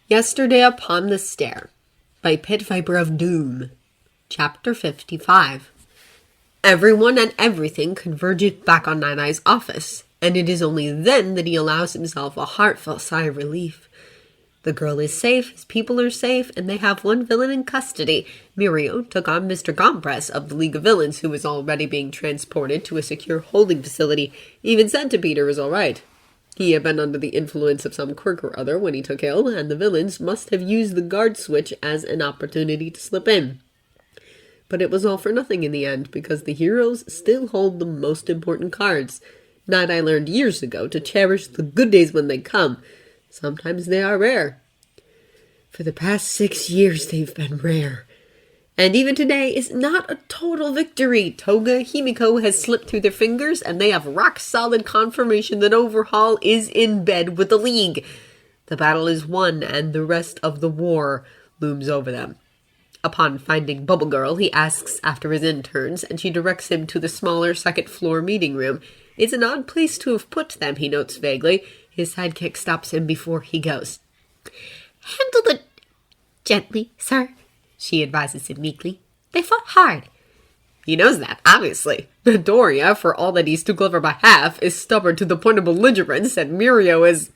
Yesterday Upon the Stair by Pit Viper of Doom. Chapter 55. Everyone and everything converges back on Nine-Eye's office, and it is only then that he allows himself a heartfelt sigh of relief. The girl is safe, his people are safe, and they have one villain in custody. Mirio took on Mr. Compress of the League of Villains, who was already being transported to a secure holding facility. Even Centipeter is all right. He had been under the influence of some quirk or other when he took ill, and the villains must have used the guard switch as an opportunity to slip in. But it was all for nothing in the end, because the heroes still hold the most important cards. Night-Eye learned years ago to cherish the good days when they come. Sometimes they are rare. For the past 6 years they've been rare. And even today is not a total victory. Toga Himiko has slipped through their fingers, and they have rock-solid confirmation that Overhaul is in bed with the League. The battle is won, and the rest of the war looms over them. Upon finding Bubble Girl, he asks after his interns, and she directs him to the smaller second-floor meeting room. It's an odd place to have put them, he notes vaguely. His sidekick stops him before he goes. "Handle it gently, sir," she advises him meekly. "They fought hard." He knows that, obviously. Midoriya, for all that he's too clever by half, is stubborn to the point of belligerence, and Mirio is...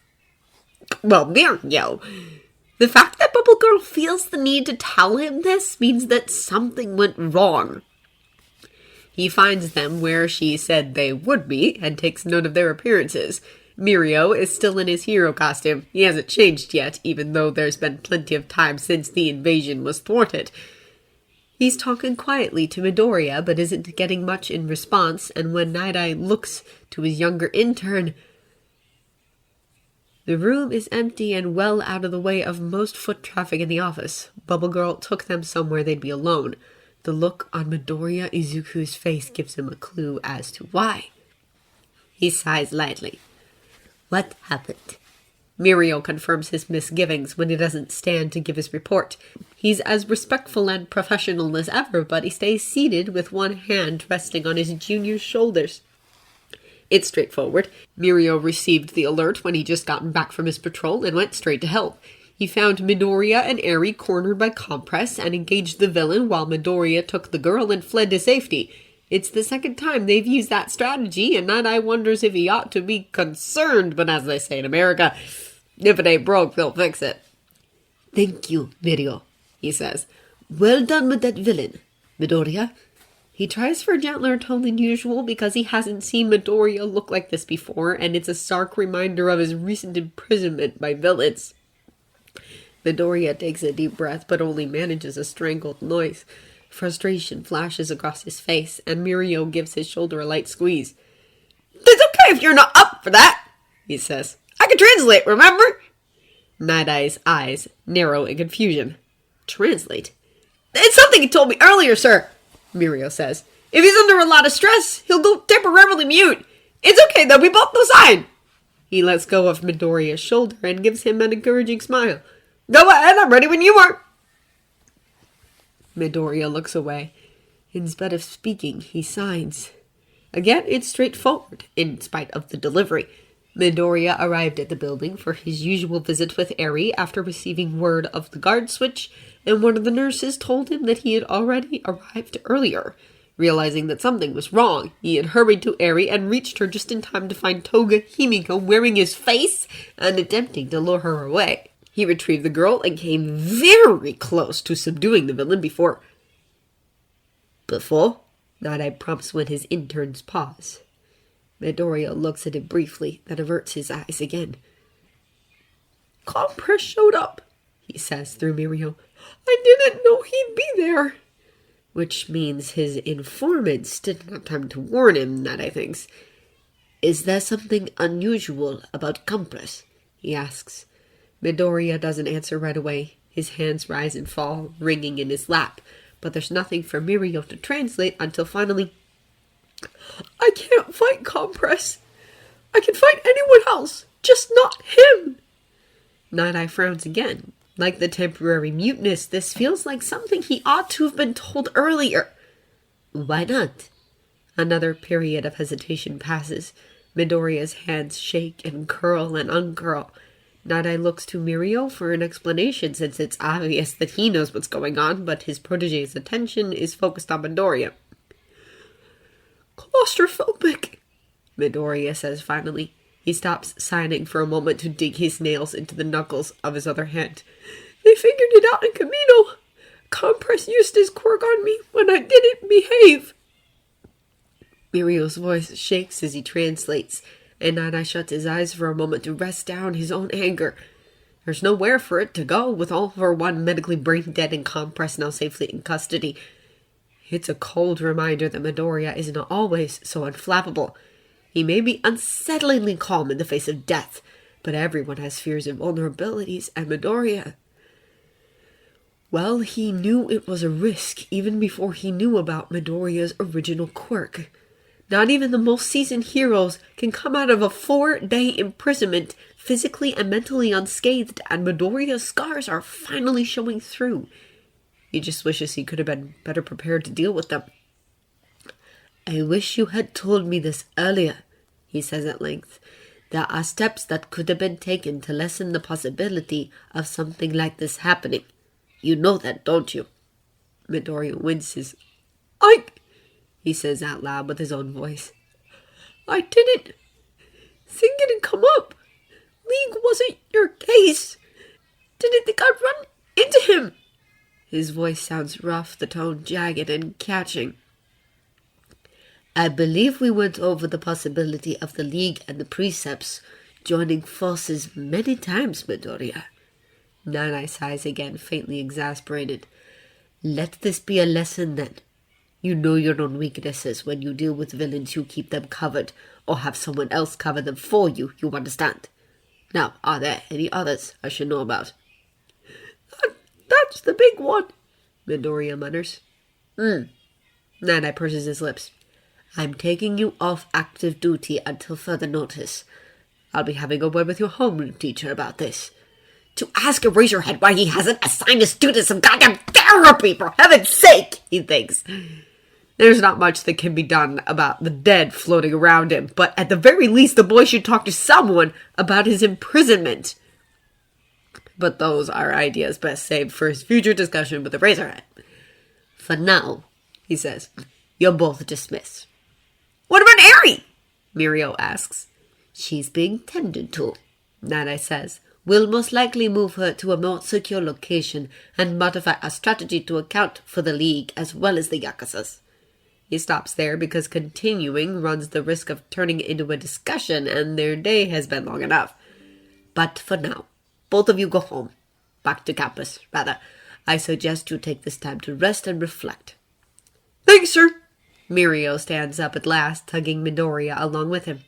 well, Mirio. The fact that Bubble Girl feels the need to tell him this means that something went wrong. He finds them where she said they would be, and takes note of their appearances. Mirio is still in his hero costume. He hasn't changed yet, even though there's been plenty of time since the invasion was thwarted. He's talking quietly to Midoriya, but isn't getting much in response, and when Night-Eye looks to his younger intern... The room is empty and well out of the way of most foot traffic in the office. Bubble Girl took them somewhere they'd be alone. The look on Midoriya Izuku's face gives him a clue as to why. He sighs lightly. "What happened?" Mirio confirms his misgivings when he doesn't stand to give his report. He's as respectful and professional as ever, but he stays seated with one hand resting on his junior's shoulders. It's straightforward. Mirio received the alert when he just gotten back from his patrol and went straight to help. He found Midoriya and Eri cornered by Compress and engaged the villain while Midoriya took the girl and fled to safety. It's the second time they've used that strategy, and Night-Eye wonders if he ought to be concerned, but as they say in America, if it ain't broke, they'll fix it. "Thank you, Mirio," he says. "Well done with that villain, Midoriya." He tries for a gentler tone than usual because he hasn't seen Midoriya look like this before, and it's a stark reminder of his recent imprisonment by villains. Midoriya takes a deep breath, but only manages a strangled noise. Frustration flashes across his face, and Mirio gives his shoulder a light squeeze. "It's okay if you're not up for that," he says. "I can translate, remember?" Night-Eye's eyes narrow in confusion. "Translate?" "It's something he told me earlier, sir," Mirio says. "If he's under a lot of stress, he'll go temporarily mute. It's okay, though, we both know sign." He lets go of Midoriya's shoulder and gives him an encouraging smile. "Go ahead, I'm ready when you are." Midoriya looks away. Instead of speaking, he signs. Again, it's straightforward, in spite of the delivery. Midoriya arrived at the building for his usual visit with Eri after receiving word of the guard switch, and one of the nurses told him that he had already arrived earlier. Realizing that something was wrong, he had hurried to Eri and reached her just in time to find Toga Himiko wearing his face and attempting to lure her away. He retrieved the girl and came very close to subduing the villain before... Night-Eye prompts when his interns pause. Midoriya looks at him briefly, then averts his eyes again. "Compress showed up," he says through Mirio. "I didn't know he'd be there." Which means his informants didn't have time to warn him, Night-Eye thinks. "Is there something unusual about Compress?" he asks. Midoriya doesn't answer right away. His hands rise and fall, ringing in his lap. But there's nothing for Mirio to translate until finally... "I can't fight Compress. I can fight anyone else, just not him." Night-Eye frowns again. Like the temporary muteness, this feels like something he ought to have been told earlier. "Why not?" Another period of hesitation passes. Midoriya's hands shake and curl and uncurl. Nine looks to Mirio for an explanation since it's obvious that he knows what's going on, but his protege's attention is focused on Midoriya. Claustrophobic, Midoriya says finally. He stops signing for a moment to dig his nails into the knuckles of his other hand. They figured it out in Camino. Compress used his quirk on me when I didn't behave. Mirio's voice shakes as he translates, and Nine shuts his eyes for a moment to rest down his own anger. There's nowhere for it to go, with all for one medically brain-dead and Compress now safely in custody. It's a cold reminder that Midoriya isn't always so unflappable. He may be unsettlingly calm in the face of death, but everyone has fears and vulnerabilities, and Midoriya... Well, he knew it was a risk even before he knew about Midoriya's original quirk. Not even the most seasoned heroes can come out of a 4-day imprisonment physically and mentally unscathed, and Midoriya's scars are finally showing through. He just wishes he could have been better prepared to deal with them. I wish you had told me this earlier, he says at length. There are steps that could have been taken to lessen the possibility of something like this happening. You know that, don't you? Midoriya winces. He says out loud with his own voice. I didn't. Thing didn't come up. League wasn't your case. Didn't think I'd run into him. His voice sounds rough, the tone jagged and catching. I believe we went over the possibility of the League and the Precepts joining forces many times, Midoriya. Nine sighs again, faintly exasperated. Let this be a lesson then. You know your own weaknesses when you deal with villains. You keep them covered, or have someone else cover them for you, you understand? Now, are there any others I should know about? That's the big one, Midoriya mutters. Nine purses his lips. I'm taking you off active duty until further notice. I'll be having a word with your homeroom teacher about this. To ask Eraserhead why he hasn't assigned a student some goddamn therapy, for heaven's sake, he thinks. There's not much that can be done about the dead floating around him, but at the very least the boy should talk to someone about his imprisonment. But those are ideas best saved for his future discussion with Eraserhead. For now, he says, you're both dismissed. What about Eri? Mirio asks. She's being tended to, Nana says. We'll most likely move her to a more secure location and modify our strategy to account for the League as well as the Yakuzas. He stops there because continuing runs the risk of turning into a discussion, and their day has been long enough. But for now, both of you go home. Back to campus, rather. I suggest you take this time to rest and reflect. Thanks, sir. Mirio stands up at last, tugging Midoriya along with him.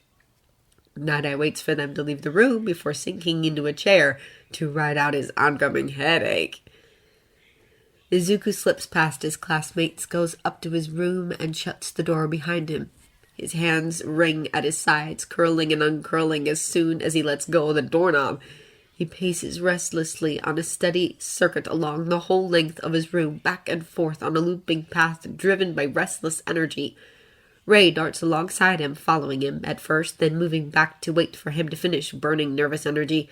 Nada waits for them to leave the room before sinking into a chair to ride out his oncoming headache. Izuku slips past his classmates, goes up to his room, and shuts the door behind him. His hands ring at his sides, curling and uncurling as soon as he lets go of the doorknob. He paces restlessly on a steady circuit along the whole length of his room, back and forth on a looping path driven by restless energy. Ray darts alongside him, following him at first, then moving back to wait for him to finish burning nervous energy.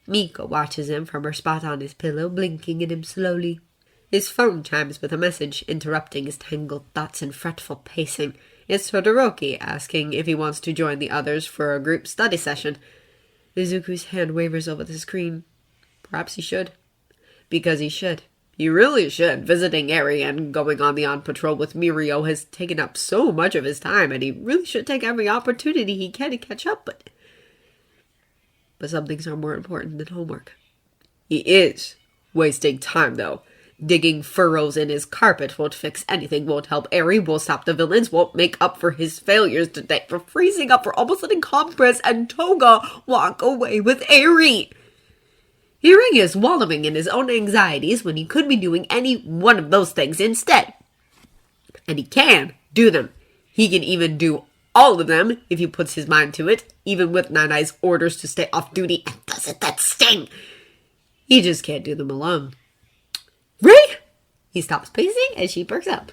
Miko watches him from her spot on his pillow, blinking at him slowly. His phone chimes with a message, interrupting his tangled thoughts and fretful pacing. It's Todoroki, asking if he wants to join the others for a group study session. Izuku's hand wavers over the screen. Perhaps he should. Because he should. He really should. Visiting Eri and going on the patrol with Mirio has taken up so much of his time, and he really should take every opportunity he can to catch up, but some things are more important than homework. He is wasting time, though. Digging furrows in his carpet won't fix anything, won't help Eri, won't stop the villains, won't make up for his failures today, for freezing up, for almost letting Compress and Toga walk away with Eri. Hearing is wallowing in his own anxieties when he could be doing any one of those things instead. And he can do them. He can even do all of them if he puts his mind to it, even with Nine orders to stay off duty, and doesn't that sting? He just can't do them alone. Ray! He stops pacing as she perks up.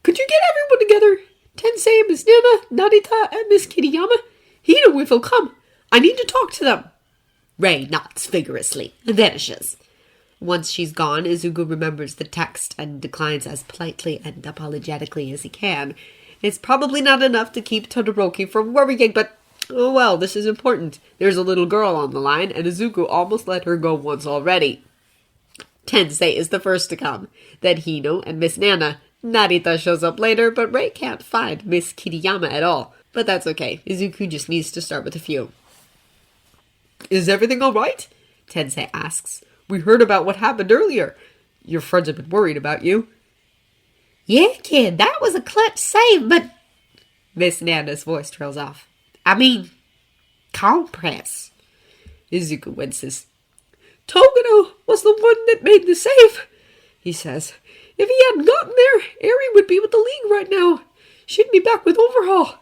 Could you get everyone together? Tensei, Miss Nana, Narita, and Miss Kiriyama? Hino will come. I need to talk to them. Ray nods vigorously and vanishes. Once she's gone, Izuku remembers the text and declines as politely and apologetically as he can. It's probably not enough to keep Todoroki from worrying, but oh well, this is important. There's a little girl on the line, and Izuku almost let her go once already. Tensei is the first to come, then Hino and Miss Nana. Narita shows up later, but Ray can't find Miss Kiriyama at all. But that's okay, Izuku just needs to start with a few. Is everything alright? Tensei asks. We heard about what happened earlier. Your friends have been worried about you. Yeah, kid, that was a clutch save, but... Miss Nana's voice trails off. I mean, compress. Izuku winces. Toguro was the one that made the save, he says. If he hadn't gotten there, Eri would be with the League right now. She'd be back with Overhaul.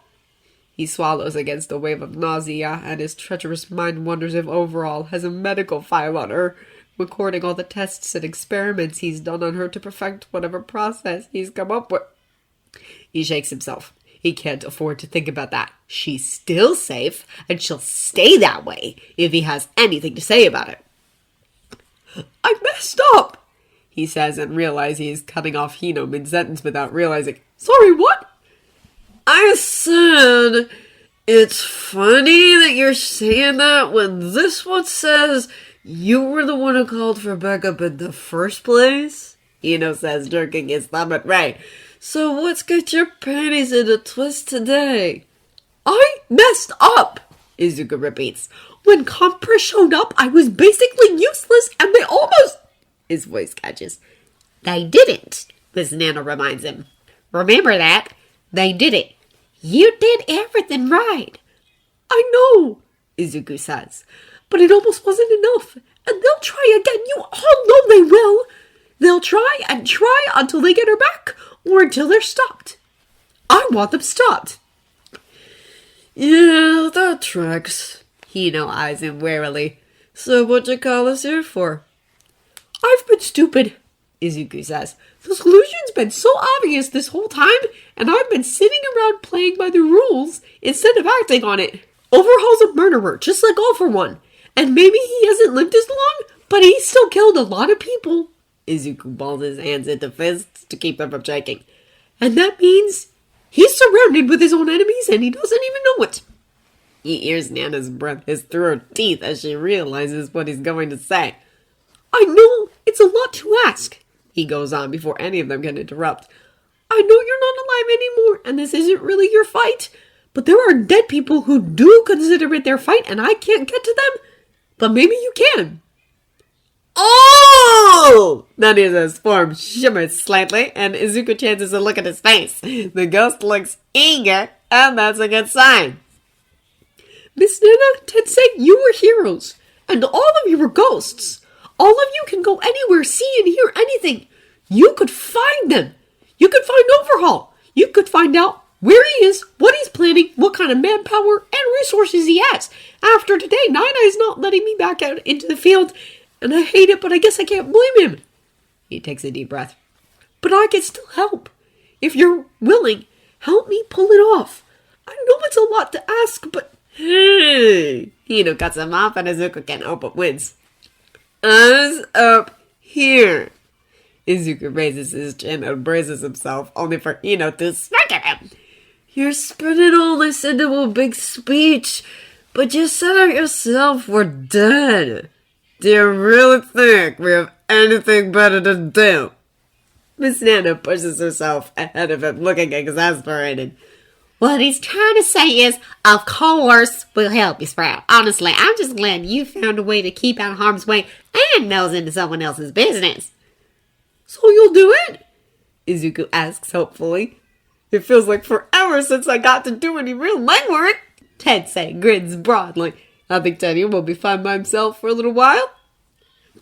He swallows against a wave of nausea, and his treacherous mind wonders if Overhaul has a medical file on her, recording all the tests and experiments he's done on her to perfect whatever process he's come up with. He shakes himself. He can't afford to think about that. She's still safe, and she'll stay that way if he has anything to say about it. I messed up, he says, and realizes he's cutting off Hino mid-sentence without realizing. Sorry, what? I said, it's funny that you're saying that when this one says you were the one who called for backup in the first place, Hino says, jerking his thumb at Ray. So what's got your panties in a twist today? I messed up, Izuku repeats. When Compress showed up, I was basically useless, and they almost... His voice catches. They didn't, Miss Nana reminds him. Remember that. They did it. You did everything right. I know, Izuku says, but it almost wasn't enough, and they'll try again. You all know they will. They'll try and try until they get her back, or until they're stopped. I want them stopped. Yeah, that tracks. Hino eyes him warily. So what you call us here for? I've been stupid, Izuku says. The solution's been so obvious this whole time, and I've been sitting around playing by the rules instead of acting on it. Overhaul's a murderer, just like All for One. And maybe he hasn't lived as long, but he still killed a lot of people. Izuku balls his hands into fists to keep them from shaking. And that means he's surrounded with his own enemies, and he doesn't even know it. He hears Nana's breath hiss through her teeth as she realizes what he's going to say. I know it's a lot to ask, he goes on before any of them can interrupt. I know you're not alive anymore, and this isn't really your fight, but there are dead people who do consider it their fight, and I can't get to them, but maybe you can. Oh! Nana's form shimmers slightly, and Izuku chances a look at his face. The ghost looks eager, and that's a good sign. Miss Nana, Tensei, you were heroes, and all of you were ghosts. All of you can go anywhere, see and hear anything. You could find them. You could find Overhaul. You could find out where he is, what he's planning, what kind of manpower and resources he has. After today, Nine Eye's not letting me back out into the field, and I hate it, but I guess I can't blame him. He takes a deep breath. But I can still help. If you're willing, help me pull it off. I know it's a lot to ask, but... Hey! Hino cuts him off, and Izuku can't help but wince. Eyes up here. Izuku raises his chin and braces himself, only for Hino to smack at him. You're spinning all this into a big speech, but you said it yourself, we're dead. Do you really think we have anything better to do? Miss Nana pushes herself ahead of him, looking exasperated. What he's trying to say is, of course, we'll help you, Sprout. Honestly, I'm just glad you found a way to keep out of harm's way and nose into someone else's business. So you'll do it? Izuku asks hopefully. It feels like forever since I got to do any real legwork. Tensei grins broadly. I think Teddy will be fine by himself for a little while.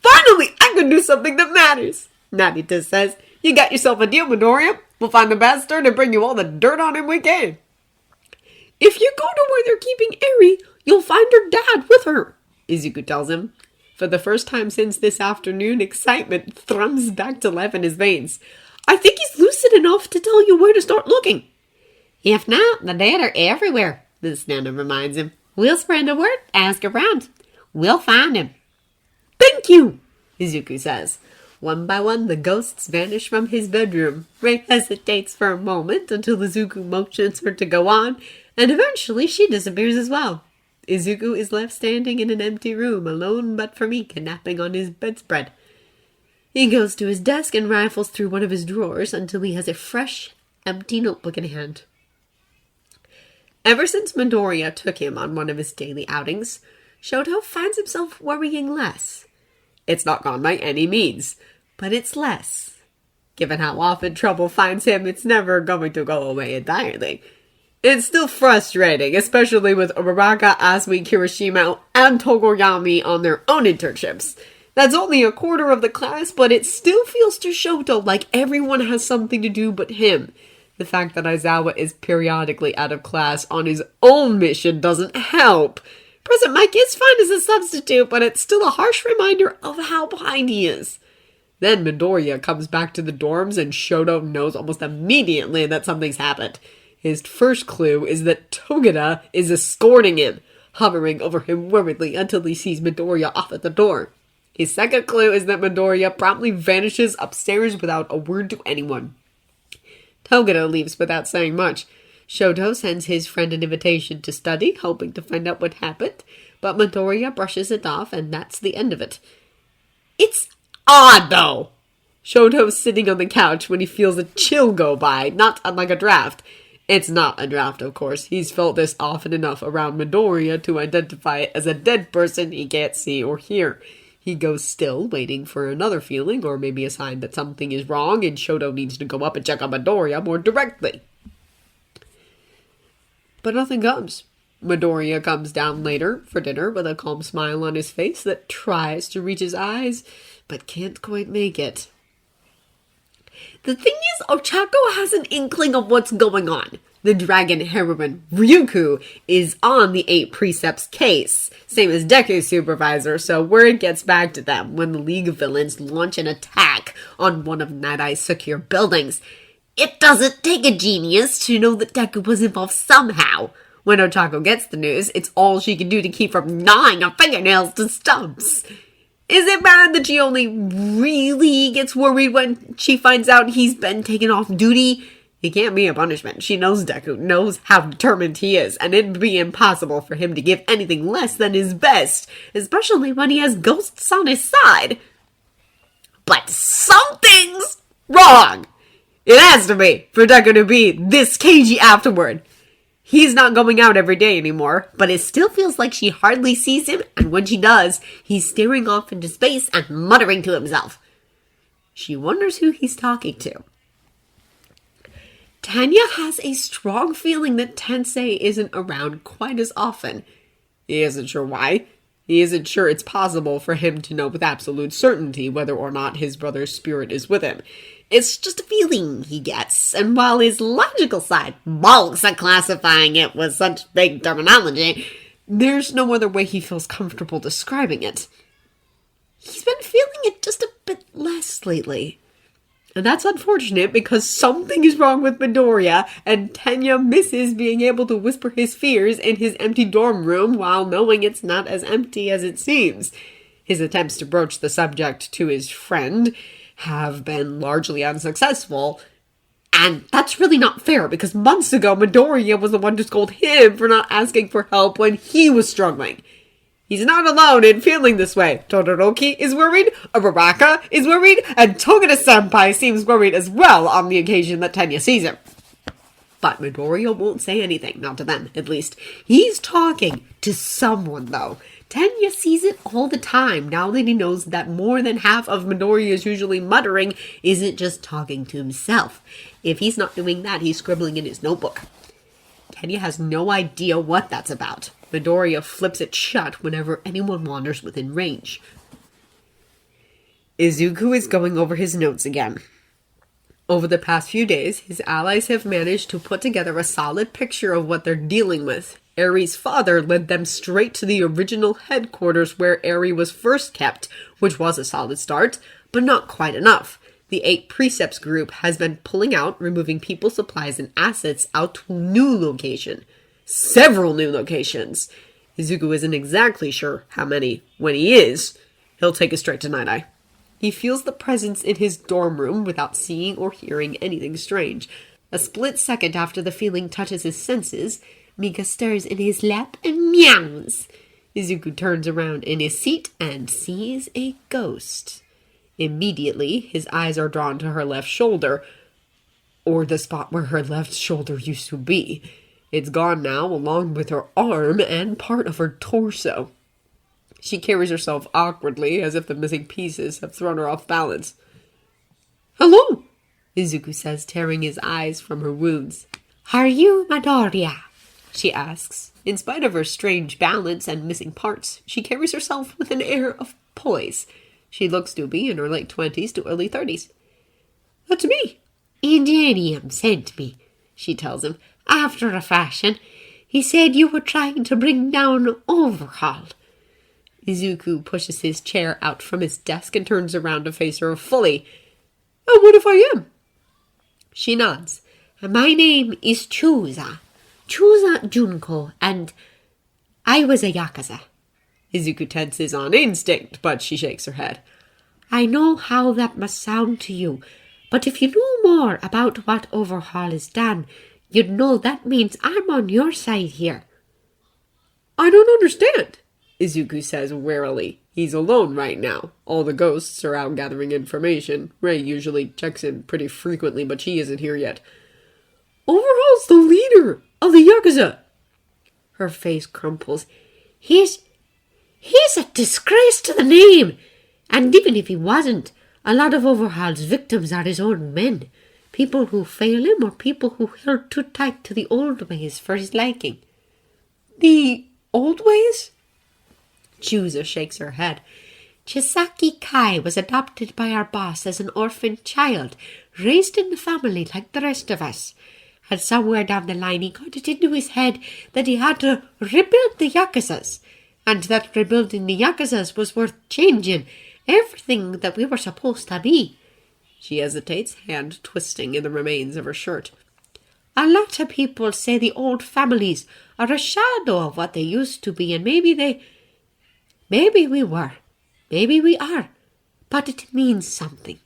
Finally, I can do something that matters, Narita says. You got yourself a deal, Midoriya. We'll find the bastard and bring you all the dirt on him we can. If you go to where they're keeping Eri, you'll find her dad with her, Izuku tells him. For the first time since this afternoon, excitement thrums back to life in his veins. I think he's lucid enough to tell you where to start looking. If not, the dead are everywhere, Miss Nana reminds him. We'll spread the word, ask around. We'll find him. Thank you, Izuku says. One by one, the ghosts vanish from his bedroom. Rei hesitates for a moment until Izuku motions her to go on, and eventually she disappears as well. Izuku is left standing in an empty room, alone but for Mika napping on his bedspread. He goes to his desk and rifles through one of his drawers until he has a fresh, empty notebook in hand. Ever since Midoriya took him on one of his daily outings, Shoto finds himself worrying less. It's not gone by any means, but it's less. Given how often trouble finds him, it's never going to go away entirely. It's still frustrating, especially with Uraraka, Asui, Kirishima, and Togoyami on their own internships. That's only a quarter of the class, but it still feels to Shoto like everyone has something to do but him. The fact that Aizawa is periodically out of class on his own mission doesn't help. Present Mike is fine as a substitute, but it's still a harsh reminder of how behind he is. Then Midoriya comes back to the dorms and Shoto knows almost immediately that something's happened. His first clue is that Togeda is escorting him, hovering over him worriedly until he sees Midoriya off at the door. His second clue is that Midoriya promptly vanishes upstairs without a word to anyone. Togeda leaves without saying much. Shoto sends his friend an invitation to study, hoping to find out what happened, but Midoriya brushes it off, and that's the end of it. It's odd, though. Shoto's sitting on the couch when he feels a chill go by, not unlike a draft. It's not a draft, of course. He's felt this often enough around Midoriya to identify it as a dead person he can't see or hear. He goes still, waiting for another feeling, or maybe a sign that something is wrong and Shoto needs to go up and check on Midoriya more directly. But nothing comes. Midoriya comes down later for dinner with a calm smile on his face that tries to reach his eyes, but can't quite make it. The thing is, Ochako has an inkling of what's going on. The dragon heroine, Ryuku, is on the 8 Precepts case, same as Deku's supervisor, so word gets back to them when the League of Villains launch an attack on one of Night Eye's secure buildings. It doesn't take a genius to know that Deku was involved somehow. When Ochako gets the news, it's all she can do to keep from gnawing her fingernails to stumps. Is it bad that she only really gets worried when she finds out he's been taken off duty? It can't be a punishment. She knows Deku, knows how determined he is, and it'd be impossible for him to give anything less than his best, especially when he has ghosts on his side. But something's wrong! It has to be, for Deku to be this cagey afterward. He's not going out every day anymore, but it still feels like she hardly sees him, and when she does, he's staring off into space and muttering to himself. She wonders who he's talking to. Tanya has a strong feeling that Tensei isn't around quite as often. He isn't sure why. He isn't sure it's possible for him to know with absolute certainty whether or not his brother's spirit is with him. It's just a feeling he gets, and while his logical side balks at classifying it with such big terminology, there's no other way he feels comfortable describing it. He's been feeling it just a bit less lately. And that's unfortunate because something is wrong with Midoriya, and Tenya misses being able to whisper his fears in his empty dorm room while knowing it's not as empty as it seems. His attempts to broach the subject to his friend have been largely unsuccessful, and that's really not fair because months ago Midoriya was the one to scold him for not asking for help when he was struggling. He's not alone in feeling this way. Todoroki is worried, Uraraka is worried, and Togeda-senpai seems worried as well on the occasion that Tenya sees him. But Midoriya won't say anything, not to them, at least. He's talking to someone, though. Tenya sees it all the time, now that he knows that more than half of Midoriya's usually muttering isn't just talking to himself. If he's not doing that, he's scribbling in his notebook. Tenya has no idea what that's about. Midoriya flips it shut whenever anyone wanders within range. Izuku is going over his notes again. Over the past few days, his allies have managed to put together a solid picture of what they're dealing with. Eri's father led them straight to the original headquarters where Eri was first kept, which was a solid start, but not quite enough. The 8 Precepts group has been pulling out, removing people, supplies, and assets out to a new location. Several new locations. Izuku isn't exactly sure how many. When he is, he'll take it straight to Night-Eye. He feels the presence in his dorm room without seeing or hearing anything strange. A split second after the feeling touches his senses, Mika stirs in his lap and meows. Izuku turns around in his seat and sees a ghost. Immediately, his eyes are drawn to her left shoulder, or the spot where her left shoulder used to be. It's gone now, along with her arm and part of her torso. She carries herself awkwardly, as if the missing pieces have thrown her off balance. "Hello," Izuku says, tearing his eyes from her wounds. "Are you Midoriya?" she asks. In spite of her strange balance and missing parts, she carries herself with an air of poise. She looks to be in her late 20s to early 30s. "That's me." "Ingenium sent me," she tells him, "after a fashion. He said you were trying to bring down Overhaul." Izuku pushes his chair out from his desk and turns around to face her fully. "Oh, what if I am?" She nods. "My name is Chusa Junko, and I was a Yakuza." Izuku tenses on instinct, but she shakes her head. "I know how that must sound to you, but if you knew more about what Overhaul has done, you'd know that means I'm on your side here." "I don't understand," Izuku says warily. He's alone right now. All the ghosts are out gathering information. Rei usually checks in pretty frequently, but she isn't here yet. "Overhaul's the leader of the Yakuza." Her face crumples. He's a disgrace to the name. And even if he wasn't, a lot of Overhaul's victims are his own men. People who fail him or people who held too tight to the old ways for his liking. "The old ways?" Chusa shakes her head. Chisaki Kai was adopted by our boss as an orphan child, raised in the family like the rest of us. And somewhere down the line he got it into his head that he had to rebuild the Yakuzas, and that rebuilding the Yakuzas was worth changing everything that we were supposed to be. She hesitates, hand twisting in the remains of her shirt. A lot of people say the old families are a shadow of what they used to be, and maybe we were. Maybe we are. But it means something.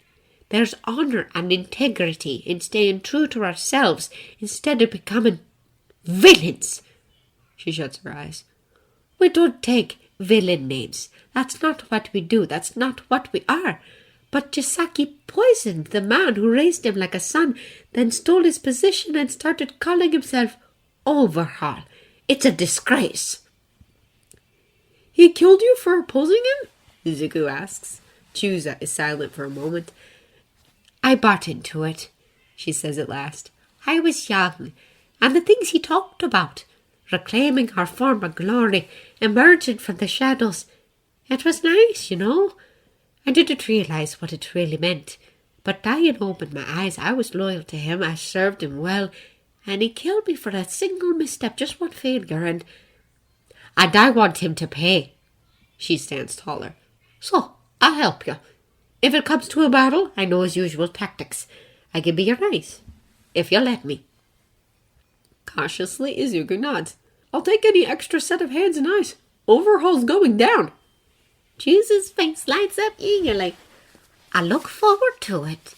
There's honor and integrity in staying true to ourselves instead of becoming villains. She shuts her eyes. We don't take villain names. That's not what we do. That's not what we are. But Chisaki poisoned the man who raised him like a son, then stole his position and started calling himself Overhaul. It's a disgrace. "He killed you for opposing him?" Izuku asks. Chusa is silent for a moment. "I bought into it," she says at last. "I was young, and the things he talked about, reclaiming our former glory, emerging from the shadows, it was nice, you know. I didn't realize what it really meant, but Diane opened my eyes. I was loyal to him. I served him well, and he killed me for a single misstep, just one failure, and I want him to pay." She stands taller. "So, I'll help you. If it comes to a battle, I know his usual tactics. I can be your eyes, if you'll let me." Cautiously, Izuku nods. "I'll take any extra set of hands and eyes. Overhaul's going down." Chusa's face lights up eagerly. "I look forward to it."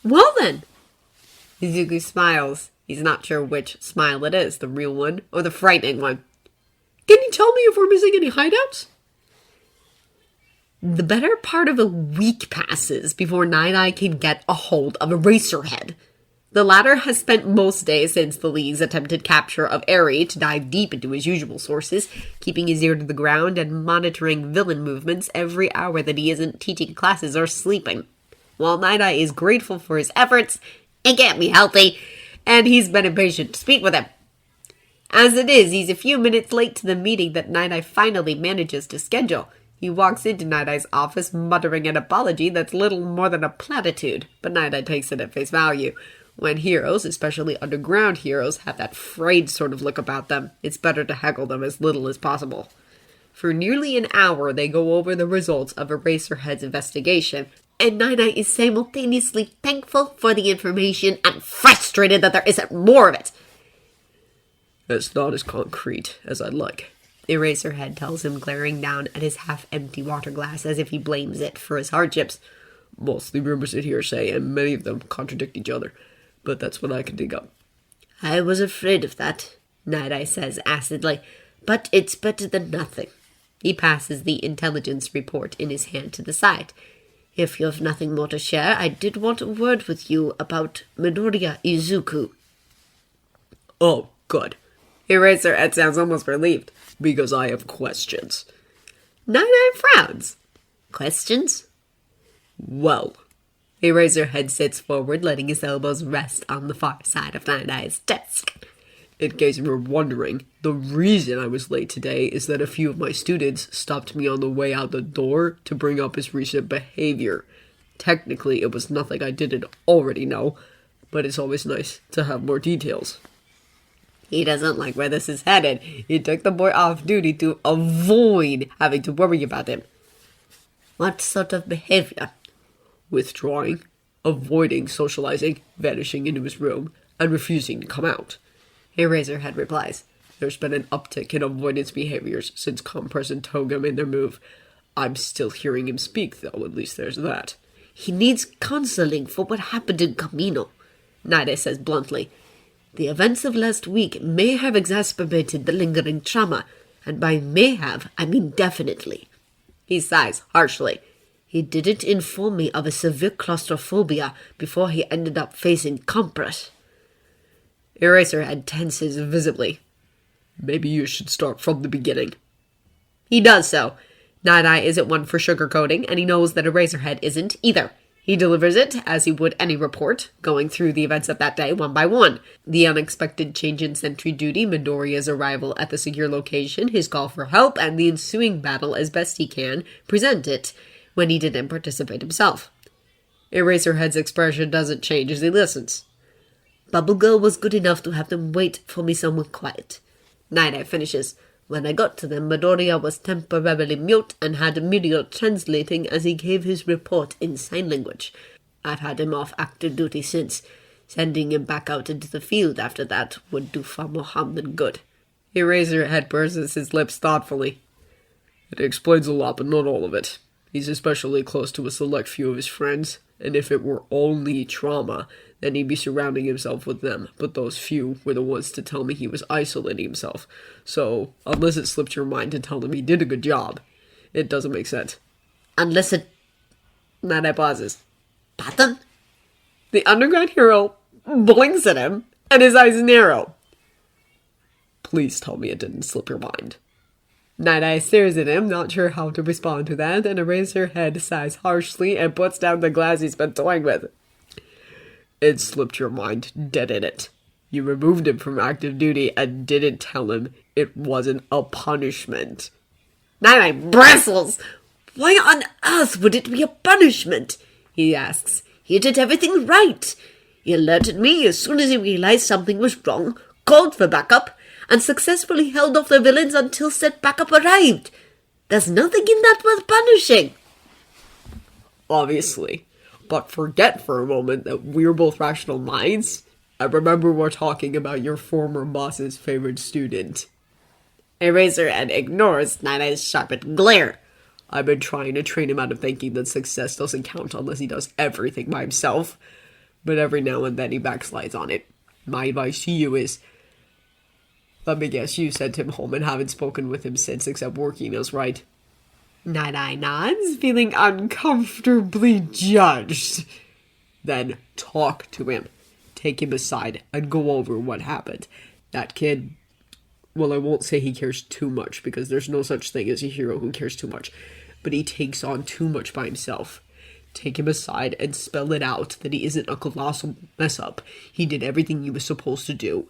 "Well then." Izuku smiles. He's not sure which smile it is, the real one or the frightening one. "Can you tell me if we're missing any hideouts?" The better part of a week passes before Night-Eye can get a hold of Eraserhead. The latter has spent most days since the League's attempted capture of Eri to dive deep into his usual sources, keeping his ear to the ground and monitoring villain movements every hour that he isn't teaching classes or sleeping. While Night-Eye is grateful for his efforts, it can't be healthy, and he's been impatient to speak with him. As it is, he's a few minutes late to the meeting that Night-Eye finally manages to schedule. He walks into Night-Eye's office muttering an apology that's little more than a platitude, but Night-Eye takes it at face value. When heroes, especially underground heroes, have that frayed sort of look about them, it's better to heckle them as little as possible. For nearly an hour, they go over the results of Eraserhead's investigation, and Night-Eye is simultaneously thankful for the information and frustrated that there isn't more of it. "It's not as concrete as I'd like. Eraserhead tells him, glaring down at his half-empty water glass as if he blames it for his hardships. Mostly rumors and hearsay, and many of them contradict each other. But that's what I can dig up. I was afraid of that, Night-Eye says acidly, but it's better than nothing. He passes the intelligence report in his hand to the side. If you have nothing more to share, I did want a word with you about Midoriya Izuku. Oh, good. Eraserhead sounds almost relieved, because I have questions. Night-Eye frowns. Questions? Well, Eraserhead sits forward, letting his elbows rest on the far side of Night-Eye's desk. In case you were wondering, the reason I was late today is that a few of my students stopped me on the way out the door to bring up his recent behavior. Technically, it was nothing I didn't already know, but it's always nice to have more details. He doesn't like where this is headed. He took the boy off duty to avoid having to worry about him. What sort of behavior? Withdrawing, avoiding socializing, vanishing into his room, and refusing to come out. Eraserhead replies, There's been an uptick in avoidance behaviors since Compress and Toga made their move. I'm still hearing him speak, though, at least there's that. He needs counseling for what happened in Camino, Nide says bluntly. The events of last week may have exacerbated the lingering trauma, and by may have, I mean definitely. He sighs harshly. He didn't inform me of a severe claustrophobia before he ended up facing Compress. Eraserhead tenses visibly. Maybe you should start from the beginning. He does so. Night-Eye isn't one for sugarcoating, and he knows that Eraserhead isn't either. He delivers it as he would any report, going through the events of that day one by one. The unexpected change in sentry duty, Midoriya's arrival at the secure location, his call for help, and the ensuing battle as best he can present it, when he didn't participate himself. Eraserhead's expression doesn't change as he listens. Bubble Girl was good enough to have them wait for me somewhere quiet. Night-Eye finishes. When I got to them, Midoriya was temporarily mute and had Midoriya translating as he gave his report in sign language. I've had him off active duty since. Sending him back out into the field after that would do far more harm than good. Eraserhead purses his lips thoughtfully. It explains a lot, but not all of it. He's especially close to a select few of his friends, and if it were only trauma, then he'd be surrounding himself with them, but those few were the ones to tell me he was isolating himself. So, unless it slipped your mind to tell him he did a good job, it doesn't make sense. Unless it... Night-Eye pauses. Pardon? The underground hero blinks at him, and his eyes narrow. Please tell me it didn't slip your mind. Night-Eye stares at him, not sure how to respond to that, and Eraserhead sighs harshly and puts down the glass he's been toying with. It slipped your mind, didn't it? You removed him from active duty and didn't tell him it wasn't a punishment. Night-Eye bristles. Why on earth would it be a punishment? He asks. He did everything right. He alerted me as soon as he realized something was wrong, called for backup, and successfully held off the villains until said backup arrived. There's nothing in that worth punishing. Obviously. But forget for a moment that we're both rational minds. I remember we're talking about your former boss's favorite student. Eraserhead ignores Night-Eye's sharpened glare. I've been trying to train him out of thinking that success doesn't count unless he does everything by himself. But every now and then he backslides on it. My advice to you is... Let me guess, you sent him home and haven't spoken with him since except working us, right? Night-Eye nods, feeling uncomfortably judged. Then talk to him. Take him aside and go over what happened. That kid, well, I won't say he cares too much, because there's no such thing as a hero who cares too much. But he takes on too much by himself. Take him aside and spell it out that he isn't a colossal mess-up. He did everything he was supposed to do.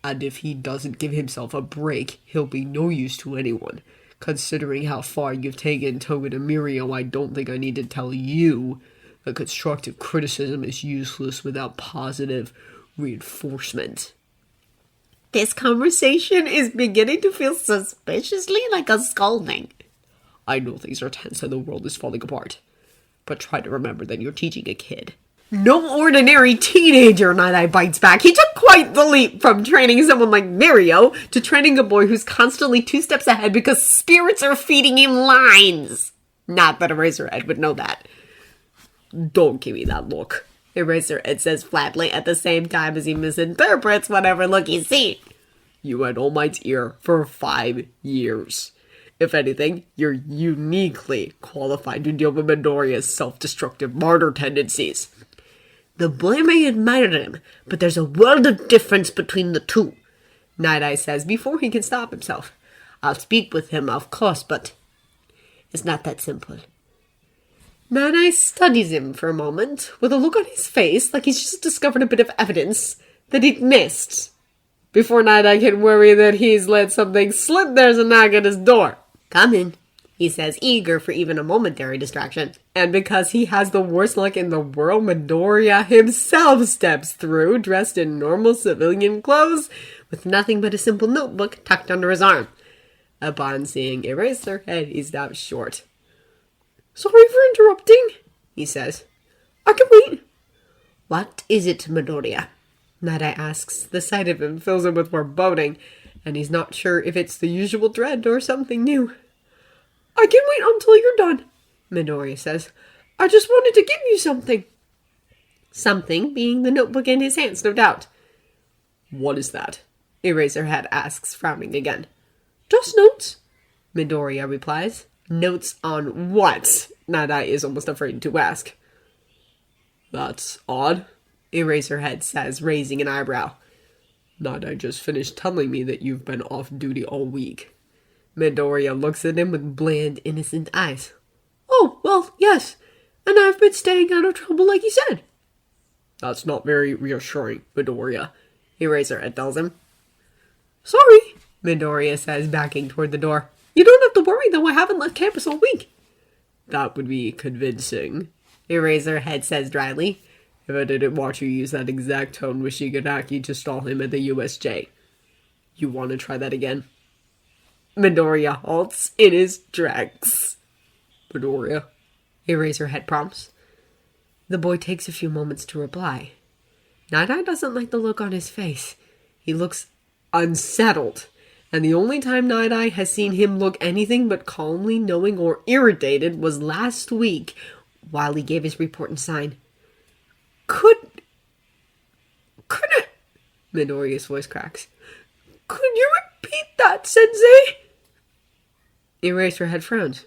And if he doesn't give himself a break, he'll be no use to anyone. Considering how far you've taken Toga to Mirio, I don't think I need to tell you that constructive criticism is useless without positive reinforcement. This conversation is beginning to feel suspiciously like a scolding. I know things are tense and the world is falling apart, but try to remember that you're teaching a kid. No ordinary teenager, Night-Eye bites back. He took quite the leap from training someone like Mario to training a boy who's constantly 2 steps ahead because spirits are feeding him lines. Not that Eraserhead would know that. Don't give me that look, Eraserhead says flatly at the same time as he misinterprets whatever look he sees. You had All Might's ear for 5 years. If anything, you're uniquely qualified to deal with Midoriya's self-destructive martyr tendencies. The boy may admire him, but there's a world of difference between the two, Night-Eye says before he can stop himself. I'll speak with him, of course, but it's not that simple. Night-Eye studies him for a moment, with a look on his face like he's just discovered a bit of evidence that he'd missed. Before Night-Eye can worry that he's let something slip, there's a knock at his door. Come in, he says, eager for even a momentary distraction. And because he has the worst luck in the world, Midoriya himself steps through, dressed in normal civilian clothes, with nothing but a simple notebook tucked under his arm. Upon seeing Eraserhead, he stops short. Sorry for interrupting, he says. I can wait. What is it, Midoriya? Night-Eye asks. The sight of him fills him with foreboding, and he's not sure if it's the usual dread or something new. I can wait until you're done, Midoriya says. I just wanted to give you something. Something being the notebook in his hands, no doubt. What is that? Eraserhead asks, frowning again. Just notes, Midoriya replies. Notes on what? Night-Eye is almost afraid to ask. That's odd, Eraserhead says, raising an eyebrow. Night-Eye just finished telling me that you've been off duty all week. Midoriya looks at him with bland, innocent eyes. Oh, well, yes, and I've been staying out of trouble like you said. That's not very reassuring, Midoriya, Eraserhead tells him. Sorry, Midoriya says, backing toward the door. You don't have to worry, though. I haven't left campus all week. That would be convincing, Eraserhead says dryly, if I didn't watch you use that exact tone with Shigaraki to stall him at the USJ. You want to try that again? Midoriya halts in his tracks. Midoriya, Eraserhead prompts. The boy takes a few moments to reply. Night-Eye doesn't like the look on his face. He looks unsettled, and the only time Night-Eye has seen him look anything but calmly knowing or irritated was last week while he gave his report and sign. Couldn't it? Midoriya's voice cracks. Could you repeat that, Sensei? Eraserhead frowns.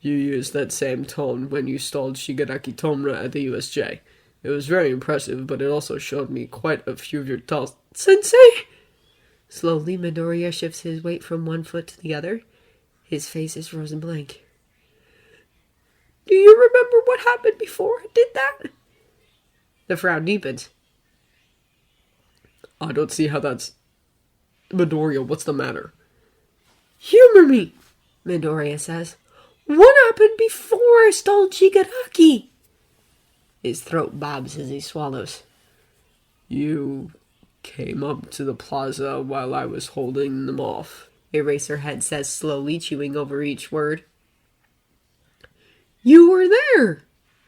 You used that same tone when you stalled Shigaraki Tomura at the USJ. It was very impressive, but it also showed me quite a few of your thoughts. Sensei! Slowly, Midoriya shifts his weight from one foot to the other. His face is frozen blank. Do you remember what happened before I did that? The frown deepens. I don't see how that's... Midoriya, what's the matter? Humor me, Midoriya says. What happened before I stalled Shigaraki? His throat bobs as he swallows. You came up to the plaza while I was holding them off, Eraserhead says slowly, chewing over each word. You were there,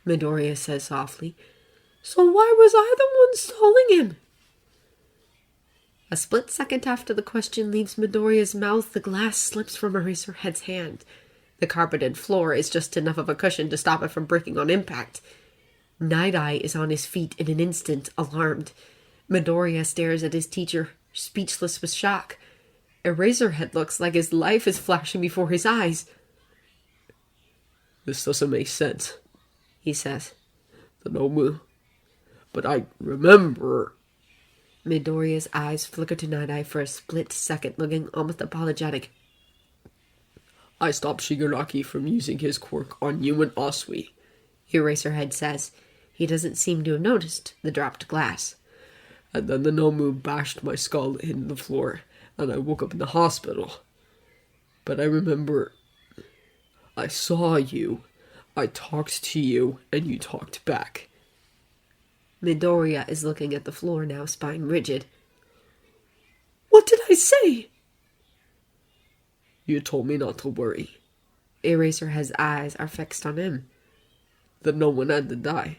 Midoriya says softly. So why was I the one stalling him? A split second after the question leaves Midoriya's mouth, the glass slips from Eraserhead's hand. The carpeted floor is just enough of a cushion to stop it from breaking on impact. Night-Eye is on his feet in an instant, alarmed. Midoriya stares at his teacher, speechless with shock. Eraserhead looks like his life is flashing before his eyes. This doesn't make sense, he says. The Nomu. But I remember... Midoriya's eyes flicker to Night-Eye for a split second, looking almost apologetic. I stopped Shigaraki from using his quirk on you and Asui, Eraserhead says. He doesn't seem to have noticed the dropped glass. And then the Nomu bashed my skull into the floor, and I woke up in the hospital. But I remember... I saw you, I talked to you, and you talked back. Midoriya is looking at the floor now, spine rigid. What did I say? You told me not to worry. Eraserhead's eyes are fixed on him. That no one had to die.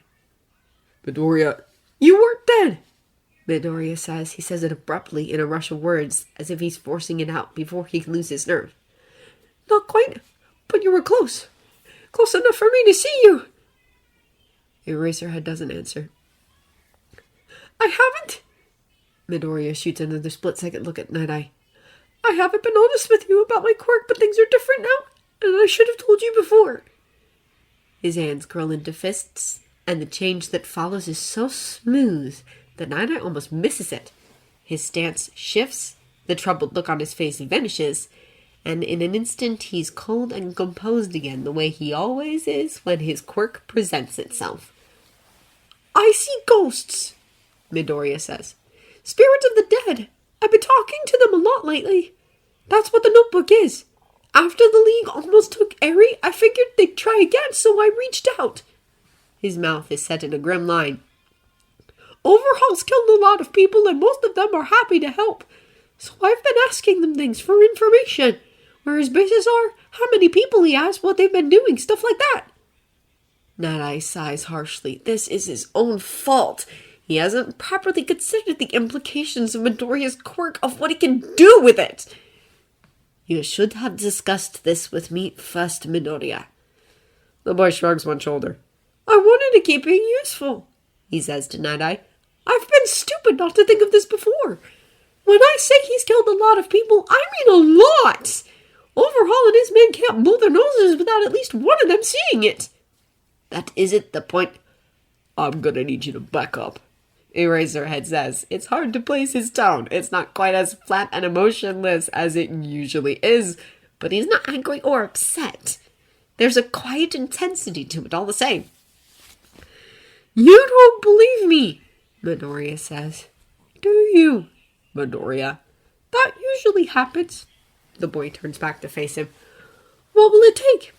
Midoriya, you weren't dead, Midoriya says. He says it abruptly in a rush of words, as if he's forcing it out before he can lose his nerve. Not quite, but you were close. Close enough for me to see you. Eraserhead doesn't answer. I haven't. Midoriya shoots another split-second look at Night-Eye. I haven't been honest with you about my quirk, but things are different now, and I should have told you before. His hands curl into fists, and the change that follows is so smooth that Night-Eye almost misses it. His stance shifts, the troubled look on his face vanishes, and in an instant he's cold and composed again, the way he always is when his quirk presents itself. I see ghosts, Midoriya says. Spirits of the dead. I've been talking to them a lot lately. That's what the notebook is. After the League almost took Eri, I figured they'd try again, so I reached out. His mouth is set in a grim line. Overhaul's killed a lot of people, and most of them are happy to help. So I've been asking them things for information. Where his bases are, how many people he has, what they've been doing, stuff like that. Night-Eye sighs harshly. This is his own fault. He hasn't properly considered the implications of Midoriya's quirk, of what he can do with it. You should have discussed this with me first, Midoriya. The boy shrugs one shoulder. I wanted to keep being useful, he says to Night-Eye. I've been stupid not to think of this before. When I say he's killed a lot of people, I mean a lot. Overhaul and his men can't blow their noses without at least one of them seeing it. That isn't the point. I'm gonna need you to back up, Eraserhead says. It's hard to place his tone. It's not quite as flat and emotionless as it usually is, but he's not angry or upset. There's a quiet intensity to it all the same. You don't believe me, Midoriya says. Do you, Midoriya? That usually happens. The boy turns back to face him. What will it take?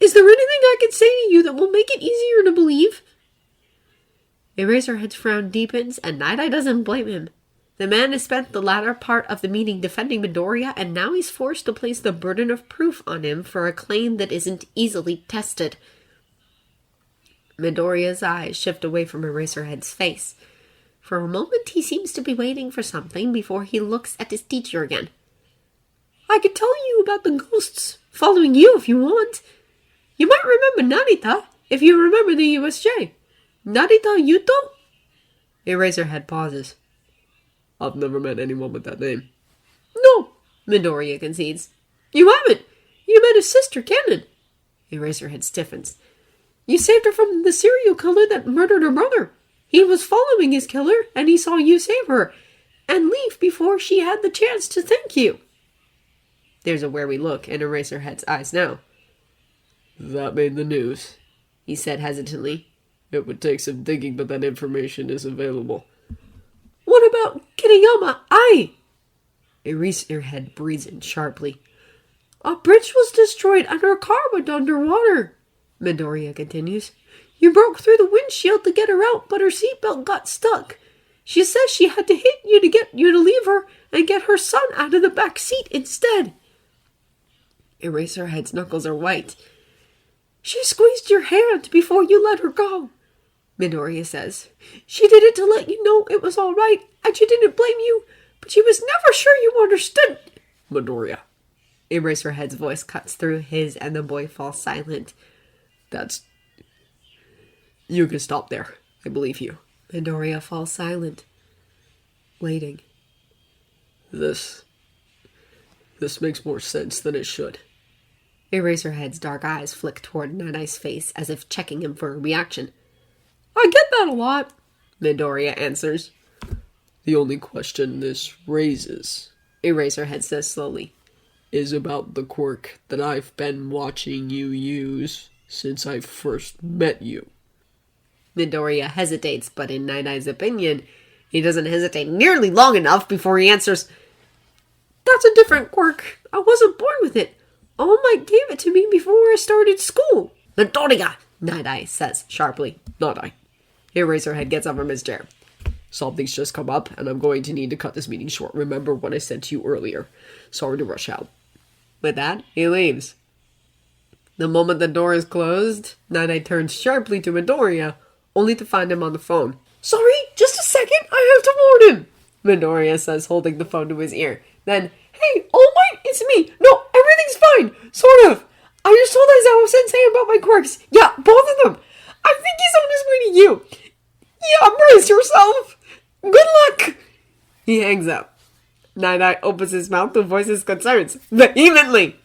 Is there anything I can say to you that will make it easier to believe? Eraserhead's frown deepens, and Night-Eye doesn't blame him. The man has spent the latter part of the meeting defending Midoriya, and now he's forced to place the burden of proof on him for a claim that isn't easily tested. Midoriya's eyes shift away from Eraserhead's face. For a moment he seems to be waiting for something before he looks at his teacher again. I could tell you about the ghosts following you if you want. You might remember Narita, if you remember the USJ. Narita Yuto? Eraserhead pauses. I've never met anyone with that name. No, Midoriya concedes. You haven't. You met his sister, Cannon. Eraserhead stiffens. You saved her from the serial killer that murdered her brother. He was following his killer, and he saw you save her, and leave before she had the chance to thank you. There's a wary look in Eraserhead's eyes now. That made the news, he said hesitantly. It would take some digging, but that information is available. What about Kiriyama Ai? Eraserhead breathes in sharply. A bridge was destroyed and her car went underwater, Midoriya continues. You broke through the windshield to get her out, but her seatbelt got stuck. She says she had to hit you to get you to leave her and get her son out of the back seat instead. Eraserhead's knuckles are white. She squeezed your hand before you let her go, Midoriya says. She did it to let you know it was all right, and she didn't blame you, but she was never sure you understood. Midoriya. Eraserhead's voice cuts through his, and the boy falls silent. You can stop there. I believe you. Midoriya falls silent, waiting. This makes more sense than it should. Eraserhead's dark eyes flick toward Night-Eye's face as if checking him for a reaction. I get that a lot, Midoriya answers. The only question this raises, Eraserhead says slowly, is about the quirk that I've been watching you use since I first met you. Midoriya hesitates, but in Night-Eye's opinion, he doesn't hesitate nearly long enough before he answers, That's a different quirk. I wasn't born with it. All Might gave it to me before I started school. Midoriya, Night-Eye says sharply. Not I. Eraserhead gets up from his chair. Something's just come up, and I'm going to need to cut this meeting short. Remember what I said to you earlier. Sorry to rush out. With that, he leaves. The moment the door is closed, Night-Eye turns sharply to Midoriya. only to find him on the phone. "Sorry, just a second, I have to warn him," Midoriya says, holding the phone to his ear. Then, "Hey, All Might, it's me. No, everything's fine. Sort of. I just told Aizawa Sensei about my quirks. Yeah, both of them. I think he's on his way to you. Yeah, brace yourself. Good luck." He hangs up. Night-Eye opens his mouth to voice his concerns vehemently.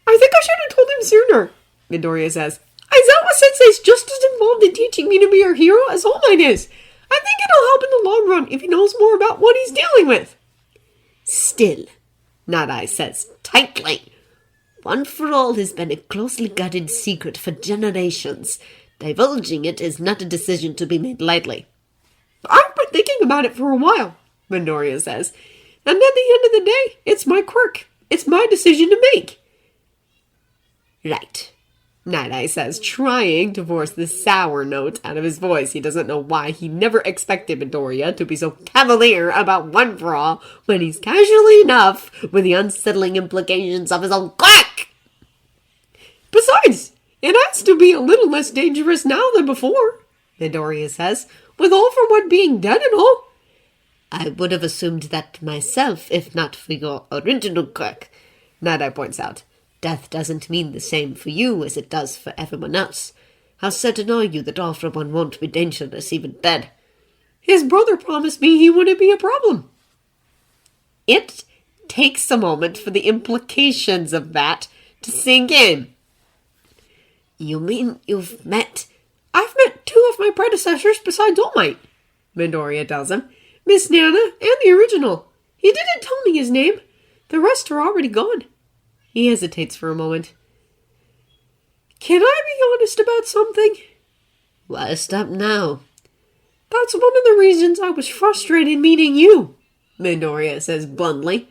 "I think I should have told him sooner," Midoriya says. "Aizawa Sensei's just as involved in teaching me to be your hero as All Might is. I think it'll help in the long run if he knows more about what he's dealing with." "Still," Night-Eye says tightly, "One for All has been a closely guarded secret for generations. Divulging it is not a decision to be made lightly." "I've been thinking about it for a while," Midoriya says. "And at the end of the day, it's my quirk. It's my decision to make." "Right," Night-Eye says, trying to force the sour note out of his voice. He doesn't know why he never expected Midoriya to be so cavalier about One for All when he's casually enough with the unsettling implications of his own quirk. "Besides, it has to be a little less dangerous now than before," Midoriya says, "with All for One being dead and all." "I would have assumed that myself if not for your original quirk," Night-Eye points out. "Death doesn't mean the same for you as it does for everyone else. How certain are you that All for One won't be dangerous even dead?" "His brother promised me he wouldn't be a problem." It takes a moment for the implications of that to sink in. "You mean you've met—" "I've met two of my predecessors besides All Might," Midoriya tells him. "Miss Nana and the original. He didn't tell me his name. The rest are already gone." He hesitates for a moment. "Can I be honest about something?" "Why stop now?" "That's one of the reasons I was frustrated meeting you," Midoriya says bluntly.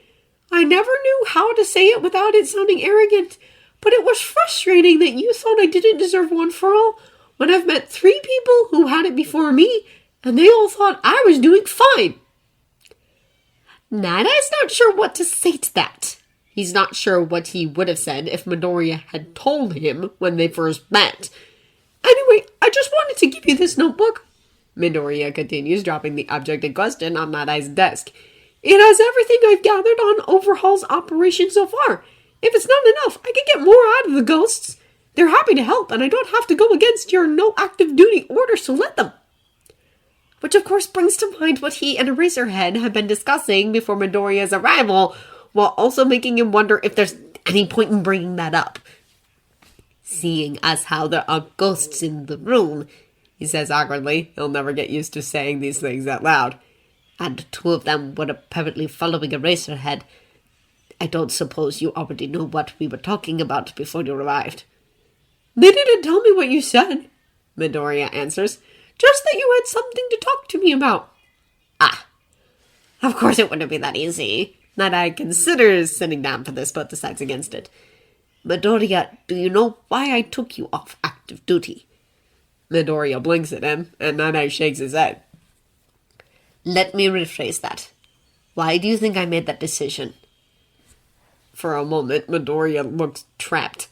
"I never knew how to say it without it sounding arrogant, but it was frustrating that you thought I didn't deserve One for All when I've met 3 people who had it before me, and they all thought I was doing fine." Nada's not sure what to say to that. He's not sure what he would have said if Midoriya had told him when they first met. "Anyway, I just wanted to give you this notebook," Midoriya continues, dropping the object in question on Nada's desk. "It has everything I've gathered on Overhaul's operation so far. If it's not enough, I can get more out of the ghosts. They're happy to help, and I don't have to go against your no active duty orders to let them." Which of course brings to mind what he and Eraserhead had been discussing before Midoriya's arrival, while also making him wonder if there's any point in bringing that up. "Seeing as how there are ghosts in the room," he says awkwardly. He'll never get used to saying these things out loud. "and 2 of them were apparently following Eraserhead, I don't suppose you already knew what we were talking about before you arrived." "They didn't tell me what you said," Midoriya answers. "Just that you had something to talk to me about." "Ah, of course it wouldn't be that easy." Night-Eye considers sitting down for this, but decides against it. "Midoriya, do you know why I took you off active duty?" Midoriya blinks at him, and Night-Eye shakes his head. "Let me rephrase that. Why do you think I made that decision?" For a moment, Midoriya looks trapped.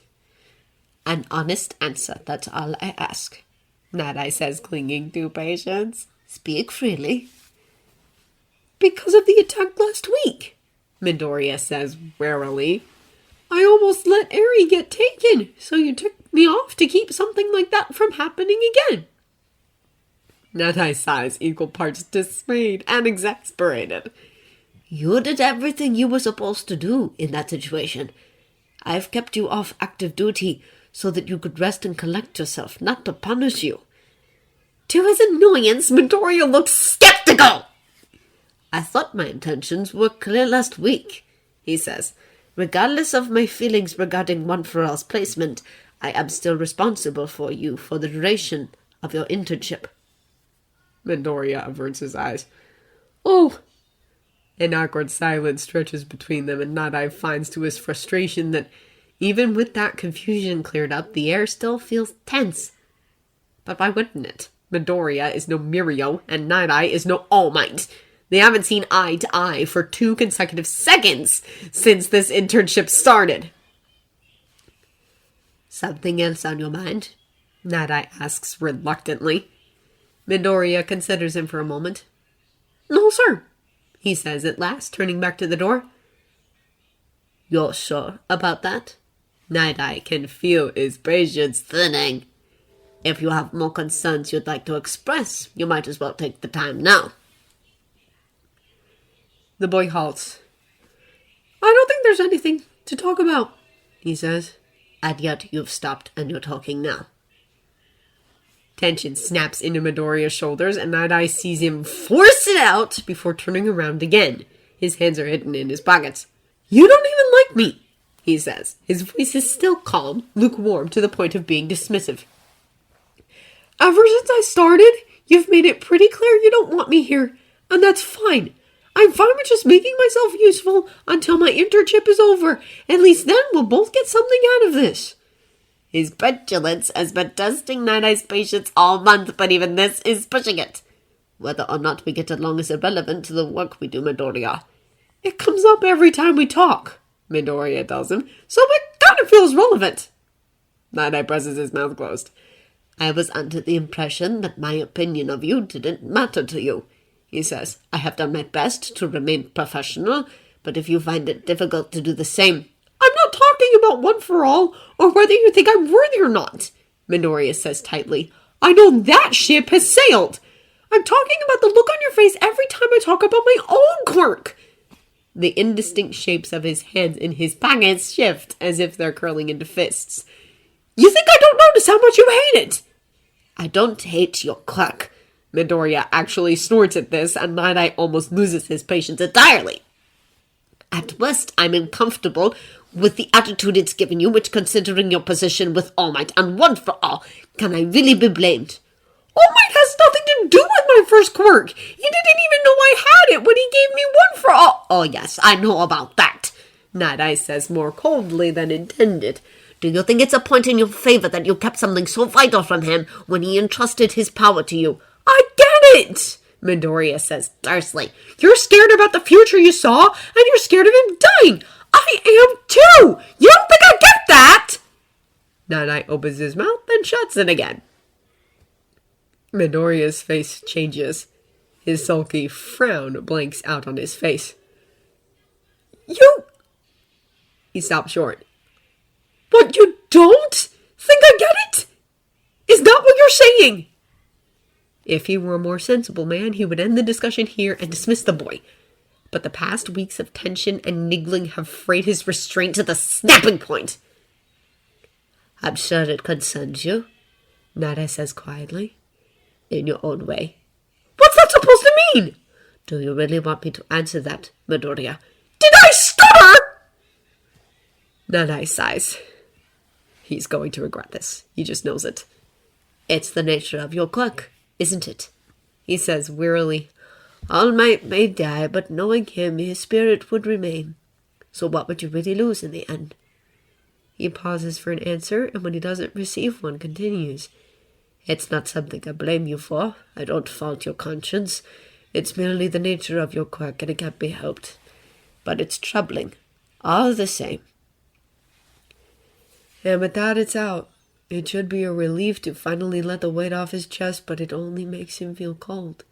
"An honest answer, that's all I ask." Night-Eye says, clinging to patience. "Speak freely." "Because of the attack last week," Midoriya says warily. "I almost let Eri get taken, so you took me off to keep something like that from happening again." Night-Eye sighs, equal parts dismayed and exasperated. "You did everything you were supposed to do in that situation. I've kept you off active duty so that you could rest and collect yourself, not to punish you." To his annoyance, Midoriya looks skeptical. "I thought my intentions were clear last week," he says. "Regardless of my feelings regarding One for All's placement, I am still responsible for you for the duration of your internship." Midoriya averts his eyes. "Oh." An awkward silence stretches between them, and Night-Eye finds to his frustration that even with that confusion cleared up, the air still feels tense. But why wouldn't it? Midoriya is no Mirio, and Night-Eye is no All Might. They haven't seen eye to eye for 2 consecutive seconds since this internship started. "Something else on your mind?" Night-Eye asks reluctantly. Midoriya considers him for a moment. "No, sir," he says at last, turning back to the door. "You're sure about that?" Night-Eye can feel his patience thinning. "If you have more concerns you'd like to express, you might as well take the time now." The boy halts. "I don't think there's anything to talk about," he says. "And yet you've stopped and you're talking now." Tension snaps into Midoriya's shoulders, and Night-Eye sees him force it out before turning around again. His hands are hidden in his pockets. "You don't even like me," he says. His voice is still calm, lukewarm to the point of being dismissive. "Ever since I started, you've made it pretty clear you don't want me here, and that's fine. I'm fine with just making myself useful until my internship is over. At least then we'll both get something out of this." His petulance has been testing Night-Eye's patience all month, but even this is pushing it. "Whether or not we get along is irrelevant to the work we do, Midoriya." "It comes up every time we talk," Midoriya tells him, "so it kind of feels relevant." Night-Eye presses his mouth closed. "I was under the impression that my opinion of you didn't matter to you," he says. "I have done my best to remain professional, but if you find it difficult to do the same—" "I'm not talking about One for All, or whether you think I'm worthy or not," Midoriya says tightly. "I know that ship has sailed. I'm talking about the look on your face every time I talk about my own quirk." The indistinct shapes of his hands in his pockets shift as if they're curling into fists. "You think I don't notice how much you hate it?" "I don't hate your quirk." Midoriya actually snorts at this, and Night-Eye almost loses his patience entirely. "At worst, I'm uncomfortable with the attitude it's given you, which, considering your position with All Might and One for All, can I really be blamed?" "All Might has nothing to do with my first quirk. He didn't even know I had it when he gave me One for All." "Oh yes, I know about that," Night-Eye says more coldly than intended. "Do you think it's a point in your favor that you kept something so vital from him when he entrusted his power to you?" "I get it," Midoriya says tersely. "You're scared about the future you saw, and you're scared of him dying. I am too! You don't think I get that?" Night-Eye opens his mouth and shuts it again. Midoriya's face changes. His sulky frown blanks out on his face. "You—" He stops short. "But you don't think I get it? Is that what you're saying?" If he were a more sensible man, he would end the discussion here and dismiss the boy. But the past weeks of tension and niggling have frayed his restraint to the snapping point. "I'm sure it concerns you," Night-Eye says quietly. "In your own way." "What's that supposed to mean?" "Do you really want me to answer that, Midoriya?" "Did I stutter?" Night-Eye sighs. He's going to regret this. He just knows it. "It's the nature of your quirk, isn't it?" he says wearily. "All Might may die, but knowing him, his spirit would remain. So what would you really lose in the end?" He pauses for an answer, and when he doesn't receive one, continues. "It's not something I blame you for. I don't fault your conscience. It's merely the nature of your quirk, and it can't be helped. But it's troubling, all the same." And with that, it's out. It should be a relief to finally let the weight off his chest, but it only makes him feel cold.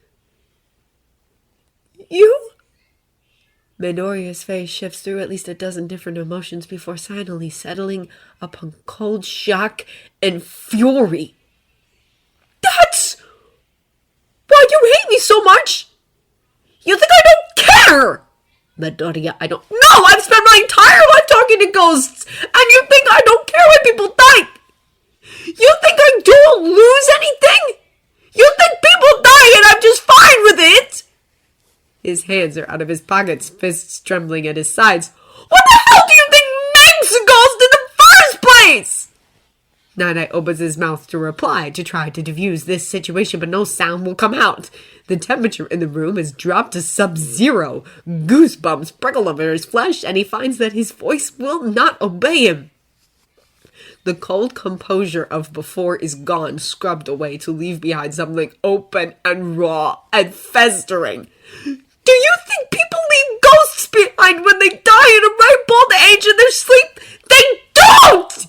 "You?" Midoriya's face shifts through at least a dozen different emotions before finally settling upon cold shock and fury. "That's why you hate me so much? You think I don't care?" Midoriya, I don't... "No, I've spent my entire life talking to ghosts, and you think I don't care when people die? You think I don't lose anything? You think people die and I'm just fine with it?" His hands are out of his pockets, fists trembling at his sides. "What the hell do you think makes a ghost in the first place?" Night-Eye opens his mouth to reply, to try to diffuse this situation, but no sound will come out. The temperature in the room has dropped to sub-zero. Goosebumps prickle over his flesh, and he finds that his voice will not obey him. The cold composure of before is gone, scrubbed away to leave behind something open and raw and festering. "Do you think people leave ghosts behind when they die at a ripe old age in their sleep? They don't!"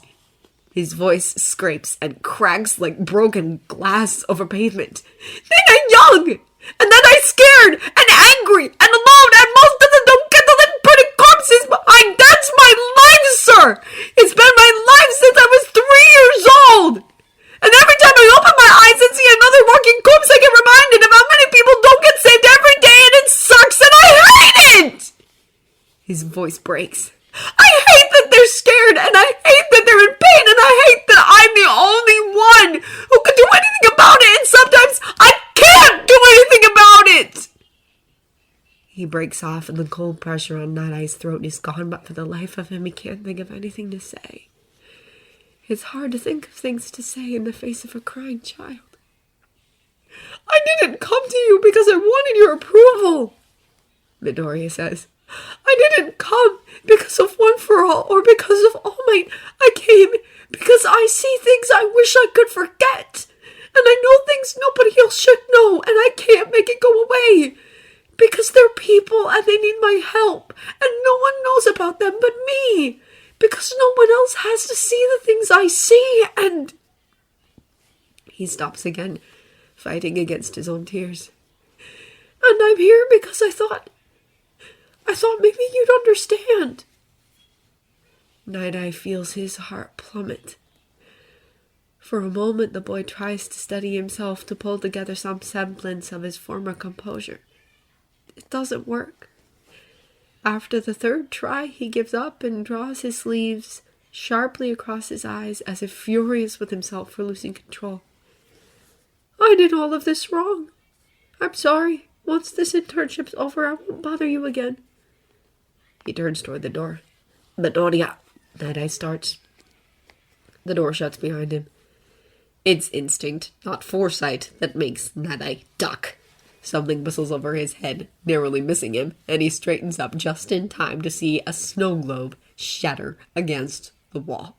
His voice scrapes and cracks like broken glass over pavement. Then I'm young, and then I'm scared and angry and alone, and most of them don't get to live putting corpses behind. That's my life, sir! It's been my life since I was 3 years old! And every time I open my eyes and see another walking corpse, I get reminded of how many people don't get saved every day, and it sucks, and I hate it! His voice breaks. I hate that they're scared, and I hate that they're in pain, and I hate that I'm the only one who can do anything about it, and sometimes I can't do anything about it! He breaks off, and the cold pressure on Night-Eye's throat is gone, but for the life of him, he can't think of anything to say. It's hard to think of things to say in the face of a crying child. I didn't come to you because I wanted your approval, Midoriya says. I didn't come because of One for All or because of All Might. I came because I see things I wish I could forget. And I know things nobody else should know, and I can't make it go away. Because they're people and they need my help, and no one knows about them but me. Because no one else has to see the things I see, and... He stops again, fighting against his own tears. And I'm here because I thought maybe you'd understand. Night-Eye feels his heart plummet. For a moment, the boy tries to steady himself to pull together some semblance of his former composure. It doesn't work. After the third try, he gives up and draws his sleeves sharply across his eyes as if furious with himself for losing control. I did all of this wrong. I'm sorry. Once this internship's over, I won't bother you again. He turns toward the door. Midoriya, Night-Eye starts. The door shuts behind him. It's instinct, not foresight, that makes Night-Eye duck. Something whistles over his head, narrowly missing him, and he straightens up just in time to see a snow globe shatter against the wall.